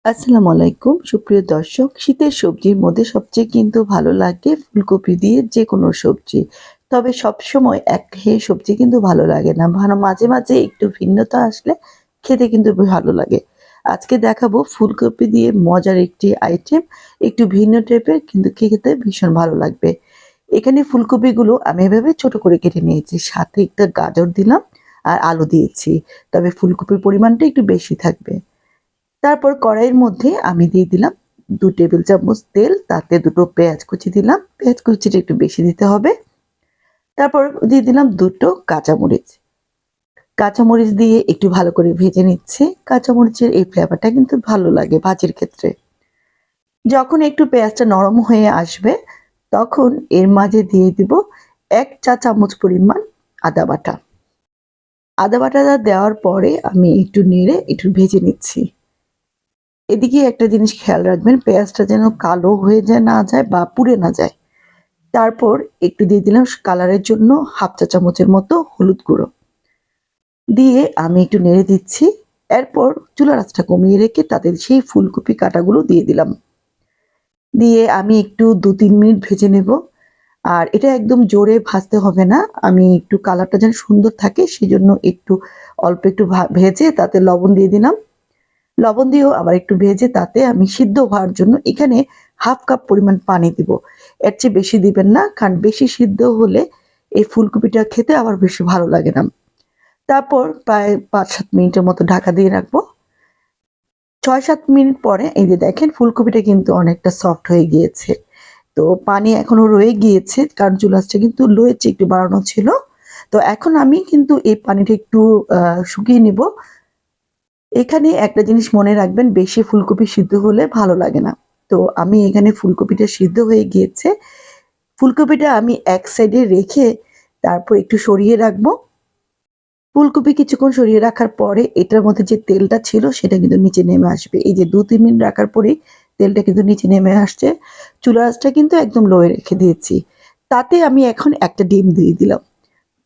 আসসালামু আলাইকুম সুপ্রিয় দর্শক, শীতের সবজির মধ্যে সবচেয়ে কিন্তু ভালো লাগে ফুলকপি দিয়ে যে কোনো সবজি। তবে সবসময় একঘেয়ে সবজি কিন্তু ভালো লাগে না। মাঝে, মাঝে একটু ভিন্নতা আসলে খেতে কিন্তু ভালো লাগে। আজকে দেখাবো ফুলকপি দিয়ে মজার একটি আইটেম, একটু ভিন্ন টাইপের কিন্তু খেতে ভীষণ ভালো লাগবে। এখানে ফুলকপিগুলো আমি এভাবে ছোট করে কেটে নিয়েছি। সাথে একটা গাজর দিলাম আর আলু দিয়েছি। তবে ফুলকপির পরিমাণটা একটু বেশি থাকবে। তারপর কড়াইয়ের মধ্যে আমি দিয়ে দিলাম ২ টেবিল চামচ তেল, তাতে দুটো পেঁয়াজ কুচি দিলাম। পেঁয়াজ কুচিটা একটু বেশি দিতে হবে। তারপর দিয়ে দিলাম দুটো কাঁচামরিচ। কাঁচামরিচ দিয়ে একটু ভালো করে ভেজে নিচ্ছি। কাঁচামরিচের এই ফ্লেভারটা কিন্তু ভালো লাগে ভাজির ক্ষেত্রে। যখন একটু পেঁয়াজটা নরম হয়ে আসবে, তখন এর মাঝে দিয়ে দিব ১ চা চামচ পরিমাণ আদা বাটা। আদা বাটাটা দেওয়ার পরে আমি একটু নেড়ে একটু ভেজে নিচ্ছি। এদিকে একটা জিনিস খেয়াল রাখবেন, পেঁয়াজটা যেন কালো হয়ে না যায় বা পুড়ে না যায়। তারপর একটু দিয়ে দিলাম কালারের জন্য ১/২ চা চামচের মতো হলুদ গুঁড়ো। দিয়ে আমি একটু নেড়ে দিচ্ছি। এরপর চুলার আঁচটা কমিয়ে রেখে তাতে সেই ফুলকপি কাটাগুলো দিয়ে দিলাম। দিয়ে আমি একটু ২-৩ মিনিট ভেজে নেব। আর এটা একদম জোরে ভাজতে হবে না। আমি একটু কালারটা যেন সুন্দর থাকে সেজন্য একটু অল্প একটু ভেজে তাতে লবণ দিয়ে দিলাম। লবণ দিয়েও আবার একটু ভেজে তাতে আমি সিদ্ধ হওয়ার জন্য এখানে ১/২ কাপ পরিমাণ পানি দিব। এর চেয়ে বেশি দিবেন না, কারণ বেশি সিদ্ধ হলে এই ফুলকপিটা খেতে আবার বেশি ভালো লাগে না। তারপর প্রায় ৫-৭ মিনিটের মতো ঢাকা দিয়ে রাখবো। ৬-৭ মিনিট পরে এই যে দেখেন ফুলকপিটা কিন্তু অনেকটা সফট হয়ে গিয়েছে। তো পানি এখনো রয়ে গিয়েছে, কারণ চুলা আঁচটা কিন্তু লোয়ের চেয়ে একটু বাড়ানো ছিল। তো এখন আমি কিন্তু এই পানিটা একটু শুকিয়ে নিব। এখানে একটা জিনিস মনে রাখবেন, বেশি ফুলকপি সিদ্ধ হলে ভালো লাগে না। তো আমি এখানে ফুলকপিটা সিদ্ধ হয়ে গিয়েছে। ফুলকপিটা আমি এক সাইডে রেখে তারপর একটু সরিয়ে রাখবো। ফুলকপি কিছুক্ষণ সরিয়ে রাখার পরে এটার মধ্যে যে তেলটা ছিল সেটা কিন্তু নিচে নেমে আসবে। এই যে ২-৩ মিনিট রাখার পরেই তেলটা কিন্তু নিচে নেমে আসছে। চুলার আঁচটা কিন্তু একদম লোয়ে রেখে দিয়েছি। তাতে আমি এখন একটা ডিম দিয়ে দিলাম।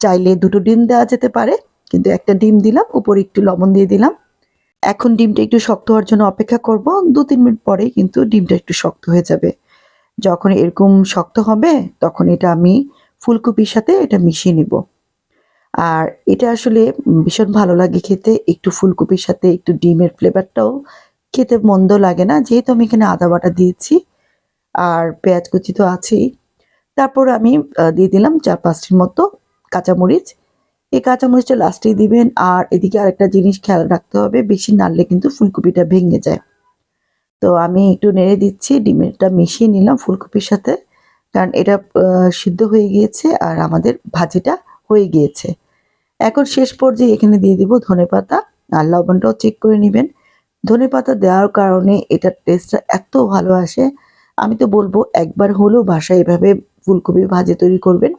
চাইলে ২ টো ডিম দেওয়া যেতে পারে। কিন্তু একটা ডিম দিলাম, উপরে একটু লবণ দিয়ে দিলাম। এখন ডিমটা একটু শক্ত হওয়ার জন্য অপেক্ষা করব। ২-৩ মিনিট পরেই কিন্তু ডিমটা একটু শক্ত হয়ে যাবে। যখন এরকম শক্ত হবে তখন এটা আমি ফুলকপির সাথে এটা মিশিয়ে নিব। আর এটা আসলে ভীষণ ভালো লাগে খেতে। একটু ফুলকপির সাথে একটু ডিমের ফ্লেভারটাও খেতে মন্দ লাগে না। যেহেতু আমি এখানে আদা বাটা দিয়েছি আর পেঁয়াজ কুচি তো আছেই। তারপর আমি দিয়ে দিলাম ৪-৫ টির মতো কাঁচামরিচ। এই কাঁচামরিচটা লাস্টেই দিবেন। আর এদিকে আরেকটা জিনিস খেয়াল রাখতে হবে, বেশি নাড়লে কিন্তু ফুলকপিটা ভেঙে যায়। তো আমি একটু নেড়ে দিচ্ছি, ডিমেরটা মিশিয়ে নিলাম ফুলকপির সাথে। কারণ এটা সিদ্ধ হয়ে গিয়েছে আর আমাদের ভাজিটা হয়ে গিয়েছে। এখন শেষ পর্যায়ে এখানে দিয়ে দিব ধনেপাতা, আর লবণটাও চেক করে নিবেন। ধনেপাতা দেওয়ার কারণে এটার টেস্টটা এত ভালো আসে। আমি তো বলব একবার হলেও বাসায় এভাবে ফুলকপি ভাজি তৈরি করবেন।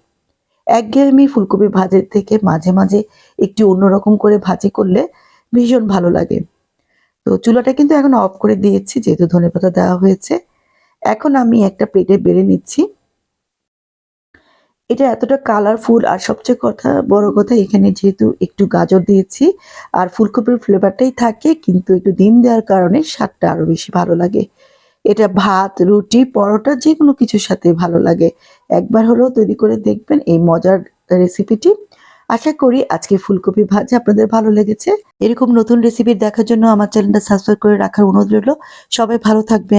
একঘেয়েমি ফুলকপি ভাজির থেকে মাঝে, মাঝে একটু অন্যরকম করে ভাজি করলে ভীষণ ভালো লাগে। তো চুলাটা কিন্তু এখন অফ করে দিয়েছি যেহেতু ধনেপাতা দেওয়া হয়েছে। এখন আমি একটা প্লেটে বেড়ে নিচ্ছি। এটা এতটা কালারফুল, আর সবচেয়ে বড় কথা এখানে যেহেতু একটু গাজর দিয়েছি আর ফুলকপির ফ্লেভারটাই থাকে, কিন্তু একটু ডিম দেওয়ার কারণে স্বাদটা আরো বেশি ভালো লাগে। এটা ভাত, রুটি, পরোটা যেকোনো কিছুর সাথে ভালো লাগে। একবার হলেও তৈরি করে দেখবেন এই মজার রেসিপিটি। আশা করি আজকে ফুলকপি ভাজি আপনাদের ভালো লেগেছে। এরকম নতুন রেসিপি দেখার জন্য আমার চ্যানেলটা সাবস্ক্রাইব করে রাখার অনুরোধ রইল। সবাই ভালো থাকবেন।